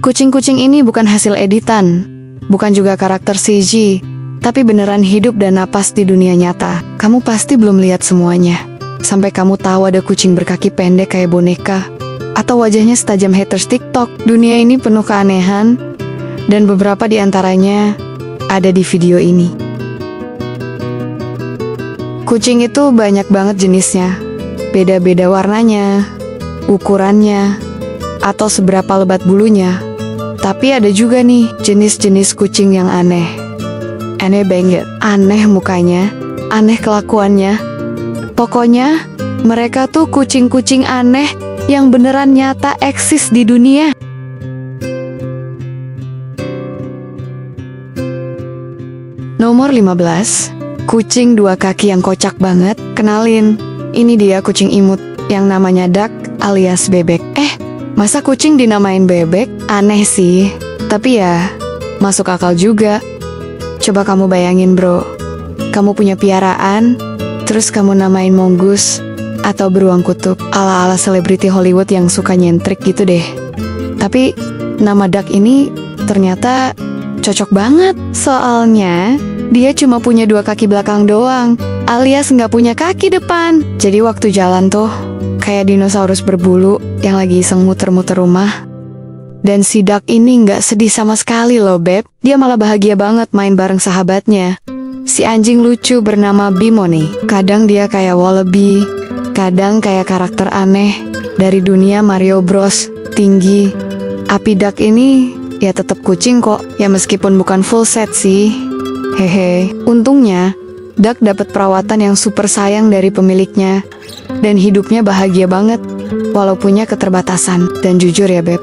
Kucing-kucing ini bukan hasil editan, bukan juga karakter CG, tapi beneran hidup dan napas di dunia nyata. Kamu pasti belum lihat semuanya. Sampai kamu tahu ada kucing berkaki pendek kayak boneka, atau wajahnya setajam haters TikTok. Dunia ini penuh keanehan, dan beberapa di antaranya ada di video ini. Kucing itu banyak banget jenisnya, beda-beda warnanya, ukurannya, atau seberapa lebat bulunya. Tapi ada juga nih jenis-jenis kucing yang aneh. Aneh banget, aneh mukanya, aneh kelakuannya. Pokoknya mereka tuh kucing-kucing aneh yang beneran nyata eksis di dunia. Nomor 15, kucing dua kaki yang kocak banget. Kenalin, ini dia kucing imut yang namanya Duck alias bebek. Masa kucing dinamain bebek? Aneh sih, tapi ya masuk akal juga. Coba kamu bayangin bro, kamu punya piaraan, terus kamu namain mongoose atau beruang kutub, ala-ala selebriti Hollywood yang suka nyentrik gitu deh. Tapi nama Duck ini ternyata cocok banget. Soalnya dia cuma punya dua kaki belakang doang, alias nggak punya kaki depan. Jadi waktu jalan tuh kayak dinosaurus berbulu yang lagi iseng muter-muter rumah. Dan si Duck ini nggak sedih sama sekali loh beb. Dia malah bahagia banget main bareng sahabatnya. Si anjing lucu bernama Bimo nih. Kadang dia kayak Wallaby, kadang kayak karakter aneh dari dunia Mario Bros. Tinggi. Api Duck ini ya tetap kucing kok. Ya meskipun bukan full set sih. Hehe. Untungnya Duck dapat perawatan yang super sayang dari pemiliknya. Dan hidupnya bahagia banget, walau punya keterbatasan. Dan jujur ya beb,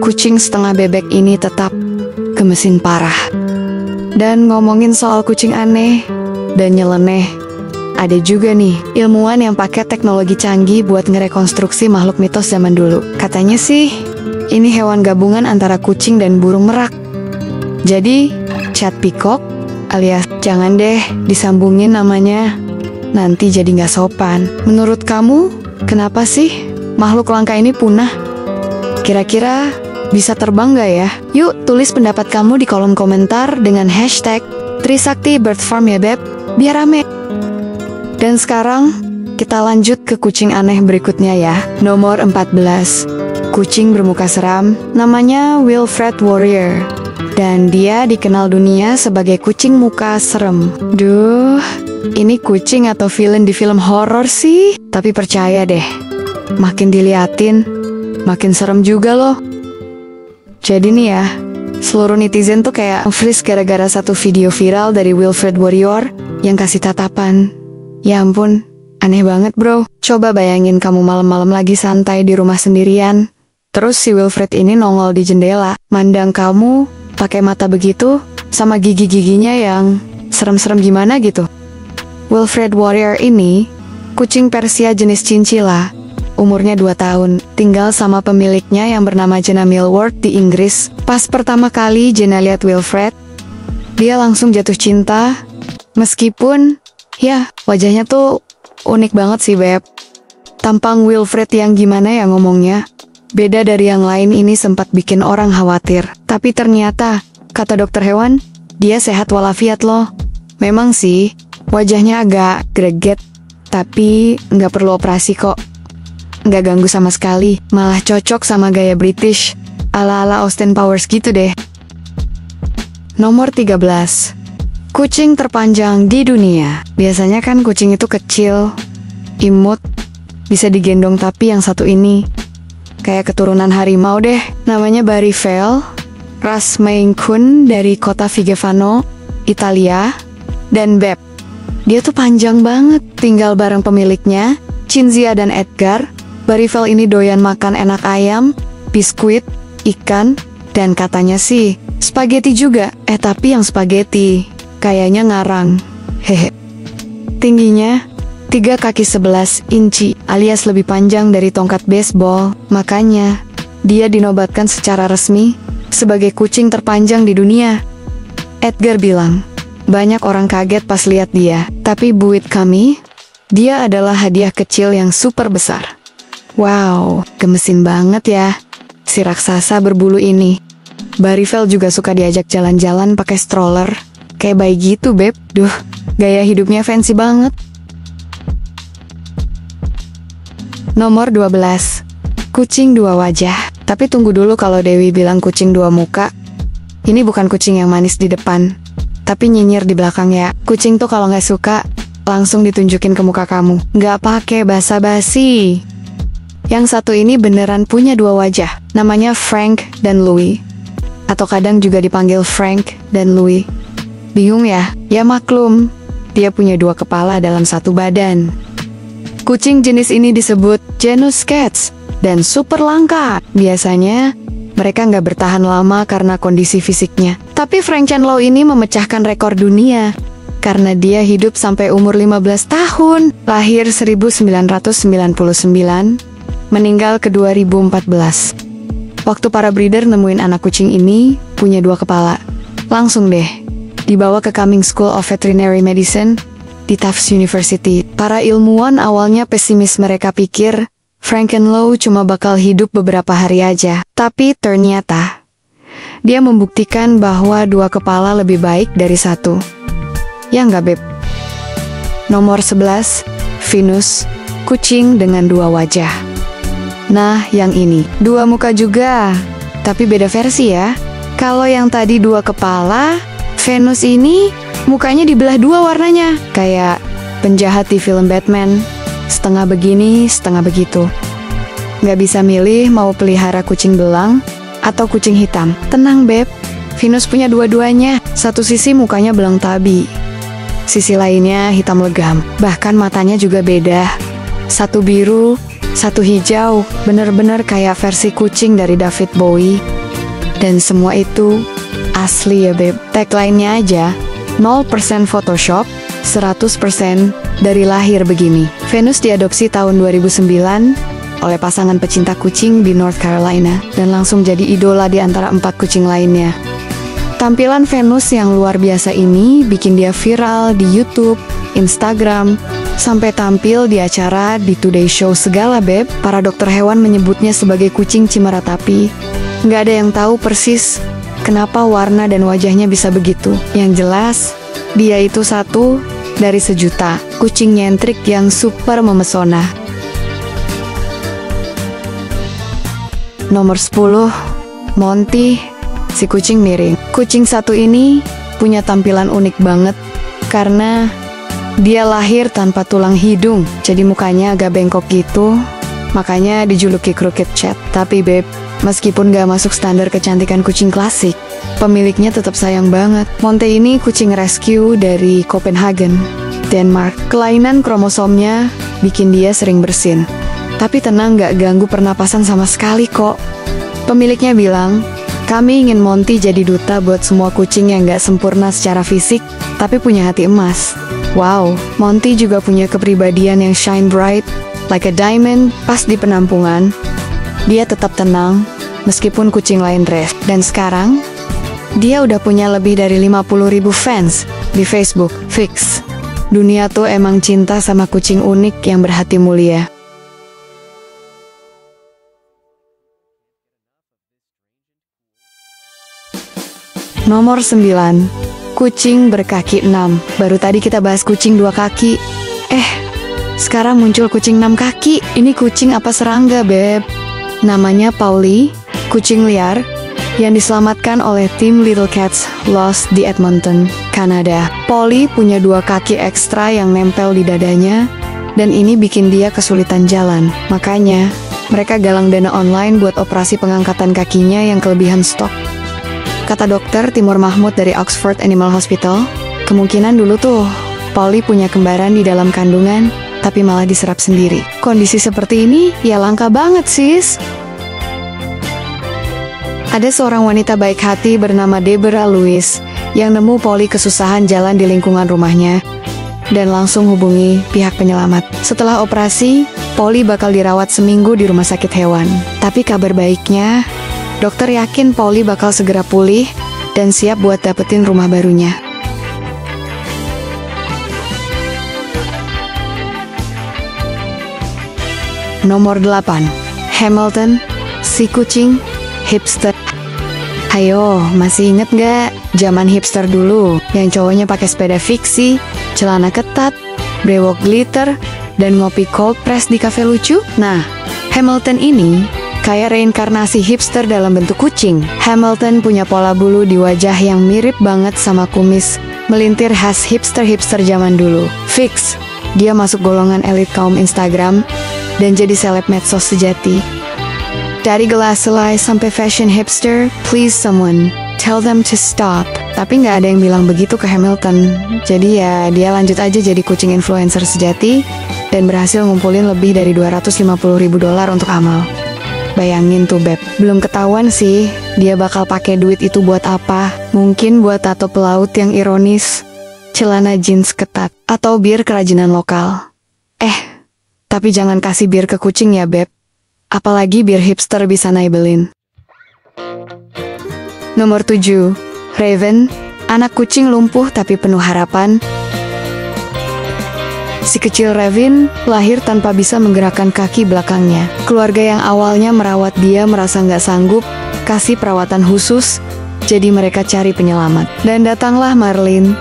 kucing setengah bebek ini tetap gemesin parah. Dan ngomongin soal kucing aneh dan nyeleneh, ada juga nih ilmuwan yang pakai teknologi canggih buat ngerekonstruksi makhluk mitos zaman dulu. Katanya sih, ini hewan gabungan antara kucing dan burung merak. Jadi, cat peacock alias jangan deh disambungin namanya, nanti jadi nggak sopan. Menurut kamu, kenapa sih makhluk langka ini punah? Kira-kira bisa terbang nggak ya? Yuk tulis pendapat kamu di kolom komentar dengan hashtag Trisakti Bird Farm ya beb, biar rame. Dan sekarang kita lanjut ke kucing aneh berikutnya ya. Nomor 14, kucing bermuka seram, namanya Wilfred Warrior. Dan dia dikenal dunia sebagai kucing muka serem. Duh, ini kucing atau villain di film horor sih? Tapi percaya deh, makin diliatin, makin serem juga loh. Jadi nih ya, seluruh netizen tuh kayak freeze gara-gara satu video viral dari Wilfred Warrior yang kasih tatapan. Ya ampun, aneh banget bro. Coba bayangin kamu malam-malam lagi santai di rumah sendirian, terus si Wilfred ini nongol di jendela, mandang kamu pakai mata begitu, sama gigi-giginya yang serem-serem gimana gitu. Wilfred Warrior ini kucing Persia jenis chinchilla, umurnya 2 tahun, tinggal sama pemiliknya yang bernama Jenna Millward di Inggris. Pas pertama kali Jenna lihat Wilfred, dia langsung jatuh cinta, meskipun ya wajahnya tuh unik banget sih beb. Tampang Wilfred yang gimana ya ngomongnya, beda dari yang lain ini sempat bikin orang khawatir. Tapi ternyata, kata dokter hewan, dia sehat walafiat loh. Memang sih, wajahnya agak greget, tapi nggak perlu operasi kok. Nggak ganggu sama sekali, malah cocok sama gaya British, ala-ala Austin Powers gitu deh. Nomor 13, kucing terpanjang di dunia. Biasanya kan kucing itu kecil, imut, bisa digendong, tapi yang satu ini kayak keturunan harimau deh. Namanya Barifel, ras Maine Coon dari kota Vigevano, Italia. Dan beb, dia tuh panjang banget. Tinggal bareng pemiliknya, Cinzia dan Edgar. Barifel ini doyan makan enak ayam, biskuit, ikan, dan katanya sih spaghetti juga. Tapi yang spaghetti kayaknya ngarang. Hehe. Tingginya 3 kaki 11 inci alias lebih panjang dari tongkat baseball. Makanya dia dinobatkan secara resmi sebagai kucing terpanjang di dunia. Edgar bilang, banyak orang kaget pas lihat dia, tapi buat kami, dia adalah hadiah kecil yang super besar. Wow, gemesin banget ya. si raksasa berbulu ini. Barivel juga suka diajak jalan-jalan pakai stroller. Kayak bayi gitu, Beb. Duh, gaya hidupnya fancy banget. Nomor 12. Kucing dua wajah. Tapi tunggu dulu kalau Dewi bilang kucing dua muka. Ini bukan kucing yang manis di depan, tapi nyinyir di belakang ya. Kucing tuh kalau nggak suka, langsung ditunjukin ke muka kamu. Nggak pakai basa-basi. Yang satu ini beneran punya dua wajah. Namanya Frank dan Louis. Atau kadang juga dipanggil Frank dan Louis. Bingung ya? Ya maklum, dia punya dua kepala dalam satu badan. Kucing jenis ini disebut genus Cats dan super langka. Biasanya, mereka nggak bertahan lama karena kondisi fisiknya. Tapi Frank Chenlow ini memecahkan rekor dunia karena dia hidup sampai umur 15 tahun. Lahir 1999, meninggal ke 2014. Waktu para breeder nemuin anak kucing ini punya dua kepala, langsung deh dibawa ke Cumming School of Veterinary Medicine di Tufts University. Para ilmuwan awalnya pesimis, mereka pikir Frank Chenlow cuma bakal hidup beberapa hari aja. Tapi ternyata dia membuktikan bahwa dua kepala lebih baik dari satu. Ya nggak, Beb? Nomor 11, Venus, kucing dengan dua wajah. Nah, yang ini dua muka juga, tapi beda versi ya. Kalau yang tadi dua kepala, Venus ini mukanya dibelah dua warnanya, kayak penjahat di film Batman, setengah begini, setengah begitu. Nggak bisa milih mau pelihara kucing belang atau kucing hitam. Tenang, Beb, Venus punya dua-duanya. Satu sisi mukanya belang tabi, sisi lainnya hitam legam. Bahkan matanya juga beda, satu biru, satu hijau. Bener-bener kayak versi kucing dari David Bowie. Dan semua itu asli ya, Beb. Tagline-nya aja, 0% Photoshop, 100% dari lahir begini. Venus diadopsi tahun 2009 oleh pasangan pecinta kucing di North Carolina dan langsung jadi idola di antara 4 kucing lainnya. Tampilan Venus yang luar biasa ini bikin dia viral di YouTube, Instagram, sampai tampil di acara di Today Show segala, Beb. Para dokter hewan menyebutnya sebagai kucing cimeratapi. Nggak ada yang tahu persis kenapa warna dan wajahnya bisa begitu. Yang jelas, dia itu satu dari sejuta kucing nyentrik yang super memesona. Nomor 10, Monty, si kucing miring. Kucing satu ini punya tampilan unik banget karena dia lahir tanpa tulang hidung, jadi mukanya agak bengkok gitu. Makanya dijuluki Crooked Cat. Tapi Beb, meskipun gak masuk standar kecantikan kucing klasik, pemiliknya tetap sayang banget. Monty ini kucing rescue dari Copenhagen, Denmark. Kelainan kromosomnya bikin dia sering bersin. Tapi tenang, gak ganggu pernapasan sama sekali kok. Pemiliknya bilang, kami ingin Monty jadi duta buat semua kucing yang gak sempurna secara fisik, tapi punya hati emas. Wow, Monty juga punya kepribadian yang shine bright, like a diamond. Pas di penampungan, dia tetap tenang, meskipun kucing lain rest. Dan sekarang, dia udah punya lebih dari 50.000 fans di Facebook. Fix, dunia tuh emang cinta sama kucing unik yang berhati mulia. Nomor 9, kucing berkaki 6. Baru tadi kita bahas kucing 2 kaki. Sekarang muncul kucing 6 kaki. Ini kucing apa serangga, Beb? Namanya Paulie, kucing liar yang diselamatkan oleh tim Little Cats Lost di Edmonton, Kanada. Paulie punya 2 kaki ekstra yang nempel di dadanya, dan ini bikin dia kesulitan jalan. Makanya, mereka galang dana online buat operasi pengangkatan kakinya yang kelebihan stok. Kata dokter Timur Mahmud dari Oxford Animal Hospital, kemungkinan dulu tuh Paulie punya kembaran di dalam kandungan, tapi malah diserap sendiri. Kondisi seperti ini ya langka banget, sis. Ada seorang wanita baik hati bernama Deborah Lewis yang nemu Paulie kesusahan jalan di lingkungan rumahnya dan langsung hubungi pihak penyelamat. Setelah operasi, Paulie bakal dirawat seminggu di rumah sakit hewan. Tapi kabar baiknya, dokter yakin Paulie bakal segera pulih dan siap buat dapetin rumah barunya. Nomor 8, Hamilton, si kucing hipster. Hayo, masih inget gak? Zaman hipster dulu, yang cowoknya pakai sepeda fiksi, celana ketat, brewok glitter, dan ngopi cold press di kafe lucu? Nah, Hamilton ini kayak reinkarnasi hipster dalam bentuk kucing. Hamilton punya pola bulu di wajah yang mirip banget sama kumis melintir khas hipster-hipster zaman dulu. Fix, dia masuk golongan elit kaum Instagram dan jadi seleb medsos sejati. Dari gelas selai sampai fashion hipster, please someone tell them to stop. Tapi nggak ada yang bilang begitu ke Hamilton. Jadi ya dia lanjut aja jadi kucing influencer sejati dan berhasil ngumpulin lebih dari $250.000 untuk amal. Bayangin tuh Beb, belum ketahuan sih dia bakal pakai duit itu buat apa. Mungkin buat tato pelaut yang ironis, celana jeans ketat, atau bir kerajinan lokal. Tapi jangan kasih bir ke kucing ya Beb. Apalagi bir hipster bisa naibelin. Nomor 7. Raven, anak kucing lumpuh tapi penuh harapan. Si kecil Raven lahir tanpa bisa menggerakkan kaki belakangnya. Keluarga yang awalnya merawat dia merasa nggak sanggup kasih perawatan khusus, jadi mereka cari penyelamat. Dan datanglah Marlin,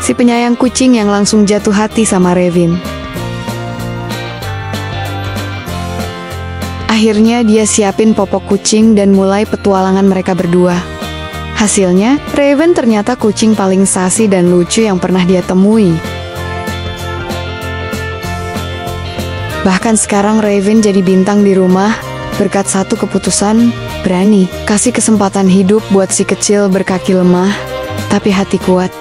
si penyayang kucing yang langsung jatuh hati sama Raven. Akhirnya dia siapin popok kucing dan mulai petualangan mereka berdua. Hasilnya, Raven ternyata kucing paling sasi dan lucu yang pernah dia temui. Bahkan sekarang Raven jadi bintang di rumah berkat satu keputusan, berani kasih kesempatan hidup buat si kecil berkaki lemah, tapi hati kuat.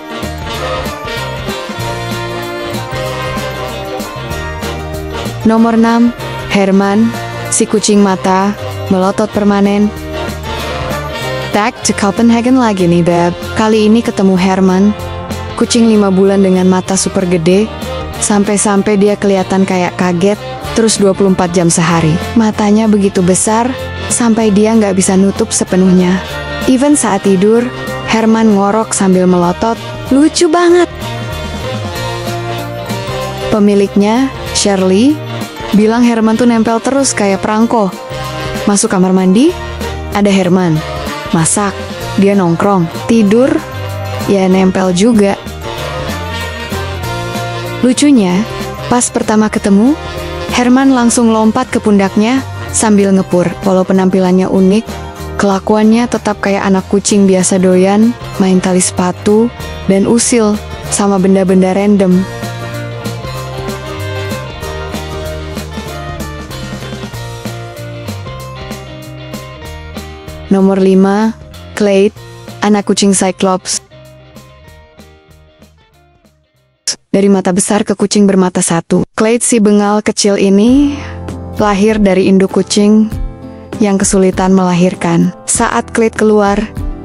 Nomor 6. Herman, si kucing mata melotot permanen. Back to Copenhagen lagi nih Beb. Kali ini ketemu Herman, kucing 5 bulan dengan mata super gede, sampai-sampai dia kelihatan kayak kaget, terus 24 jam sehari. Matanya begitu besar, sampai dia nggak bisa nutup sepenuhnya. Even saat tidur, Herman ngorok sambil melotot, lucu banget. Pemiliknya, Shirley, bilang Herman tuh nempel terus kayak perangko. Masuk kamar mandi, ada Herman. Masak, dia nongkrong. Tidur, ya nempel juga. Lucunya, pas pertama ketemu, Herman langsung lompat ke pundaknya sambil ngepur. Walau penampilannya unik, kelakuannya tetap kayak anak kucing biasa doyan, main tali sepatu, dan usil sama benda-benda random. Nomor 5. Clyde, anak kucing Cyclops. Dari mata besar ke kucing bermata satu. Clyde si bengal kecil ini lahir dari induk kucing yang kesulitan melahirkan. Saat Clyde keluar,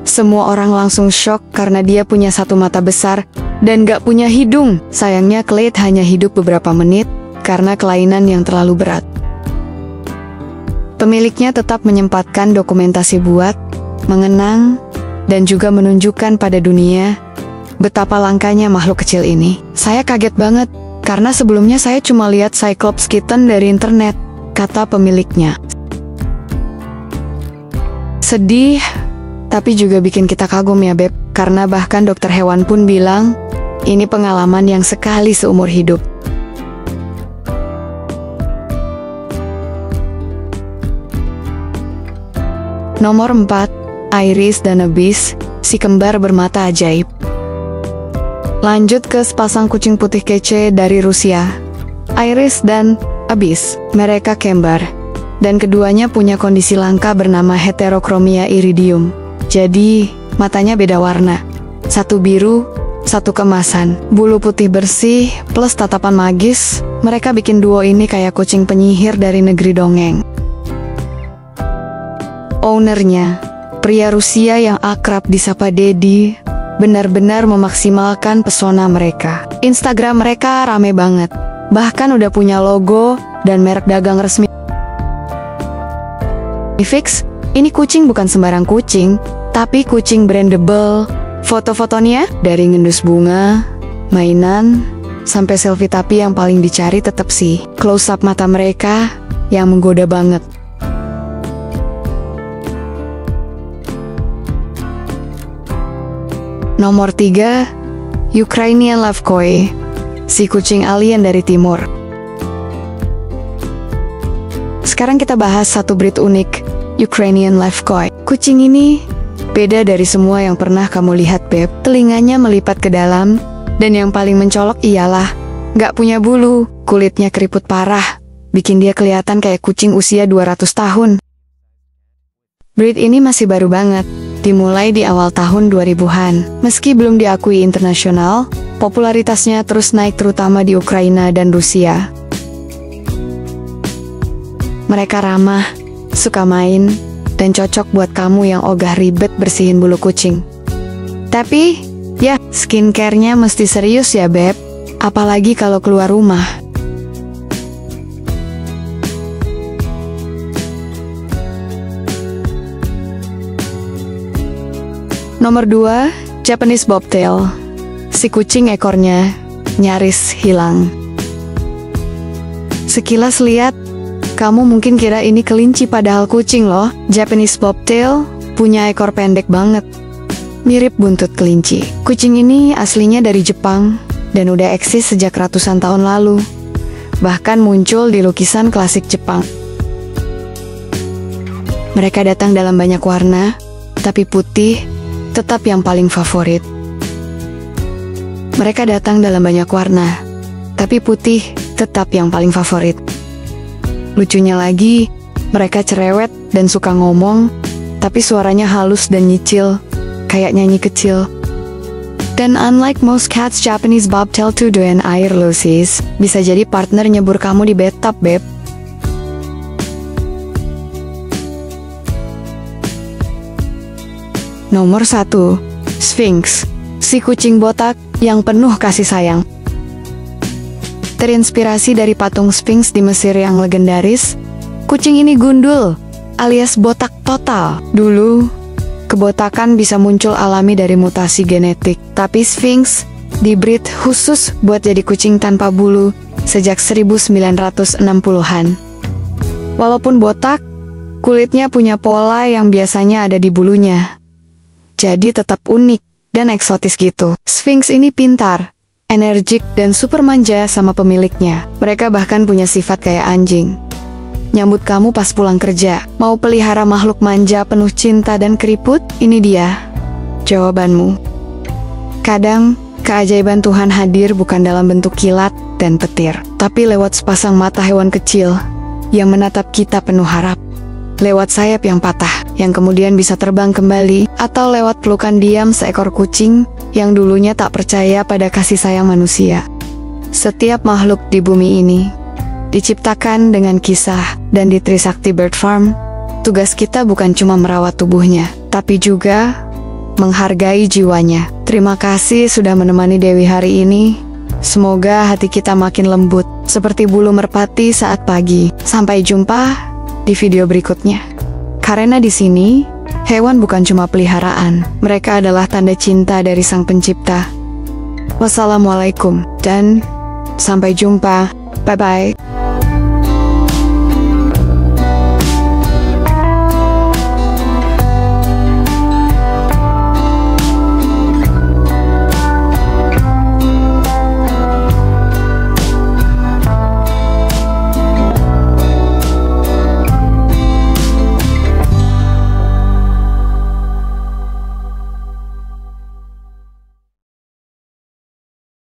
semua orang langsung shock karena dia punya satu mata besar dan gak punya hidung. Sayangnya Clyde hanya hidup beberapa menit karena kelainan yang terlalu berat. Pemiliknya tetap menyempatkan dokumentasi buat mengenang dan juga menunjukkan pada dunia betapa langkanya makhluk kecil ini. Saya kaget banget karena sebelumnya saya cuma lihat Cyclops kitten dari internet, kata pemiliknya. Sedih, tapi juga bikin kita kagum ya Beb, karena bahkan dokter hewan pun bilang ini pengalaman yang sekali seumur hidup. Nomor 4. Iris dan Abyss, si kembar bermata ajaib. Lanjut ke sepasang kucing putih kece dari Rusia, Iris dan Abyss. Mereka kembar, dan keduanya punya kondisi langka bernama heterochromia iridium. Jadi, matanya beda warna. Satu biru, satu kemasan. Bulu putih bersih, plus tatapan magis. Mereka bikin duo ini kayak kucing penyihir dari negeri dongeng. Ownernya, pria Rusia yang akrab disapa Dedi, benar-benar memaksimalkan pesona mereka. Instagram mereka rame banget, bahkan udah punya logo dan merek dagang resmi. Fix, ini kucing bukan sembarang kucing, tapi kucing brandable. Foto-fotonya dari ngendus bunga, mainan, sampai selfie, tapi yang paling dicari tetap sih close up mata mereka yang menggoda banget. Nomor 3, Ukrainian Levkoy, si kucing alien dari timur. Sekarang kita bahas satu breed unik, Ukrainian Levkoy. Kucing ini beda dari semua yang pernah kamu lihat, Beb. Telinganya melipat ke dalam, dan yang paling mencolok ialah nggak punya bulu, kulitnya keriput parah, bikin dia kelihatan kayak kucing usia 200 tahun. Breed ini masih baru banget, dimulai di awal tahun 2000-an. Meski belum diakui internasional, popularitasnya terus naik terutama di Ukraina dan Rusia. Mereka ramah, suka main, dan cocok buat kamu yang ogah ribet bersihin bulu kucing. Tapi, ya, skincare-nya mesti serius ya, Beb. Apalagi kalau keluar rumah. Nomor 2, Japanese Bobtail. Si kucing ekornya nyaris hilang. Sekilas lihat, kamu mungkin kira ini kelinci padahal kucing loh. Japanese Bobtail punya ekor pendek banget, mirip buntut kelinci. Kucing ini aslinya dari Jepang dan udah eksis sejak ratusan tahun lalu. Bahkan muncul di lukisan klasik Jepang. Mereka datang dalam banyak warna, tapi putih tetap yang paling favorit. Mereka datang dalam banyak warna, tapi putih tetap yang paling favorit. Lucunya lagi, mereka cerewet dan suka ngomong, tapi suaranya halus dan nyicil, kayak nyanyi kecil. Dan unlike most cats, Japanese Bobtail tuh doyan air loh sis, bisa jadi partner nyebur kamu di bathtub, Beb. Nomor 1, Sphinx, si kucing botak yang penuh kasih sayang. Terinspirasi dari patung Sphinx di Mesir yang legendaris, kucing ini gundul, alias botak total. Dulu, kebotakan bisa muncul alami dari mutasi genetik, tapi Sphinx dibreed khusus buat jadi kucing tanpa bulu sejak 1960-an. Walaupun botak, kulitnya punya pola yang biasanya ada di bulunya. Jadi tetap unik dan eksotis gitu. Sphinx ini pintar, energik, dan super manja sama pemiliknya. Mereka bahkan punya sifat kayak anjing. Nyambut kamu pas pulang kerja. Mau pelihara makhluk manja penuh cinta dan keriput? Ini dia jawabanmu. Kadang, keajaiban Tuhan hadir bukan dalam bentuk kilat dan petir, tapi lewat sepasang mata hewan kecil yang menatap kita penuh harap. Lewat sayap yang patah, yang kemudian bisa terbang kembali, atau lewat pelukan diam seekor kucing yang dulunya tak percaya pada kasih sayang manusia. Setiap makhluk di bumi ini diciptakan dengan kisah, dan di Trisakti Bird Farm, tugas kita bukan cuma merawat tubuhnya, tapi juga menghargai jiwanya. Terima kasih sudah menemani Dewi hari ini. Semoga hati kita makin lembut, seperti bulu merpati saat pagi. Sampai jumpa di video berikutnya. Karena di sini, hewan bukan cuma peliharaan, mereka adalah tanda cinta dari Sang Pencipta. Wassalamualaikum, dan sampai jumpa. Bye-bye.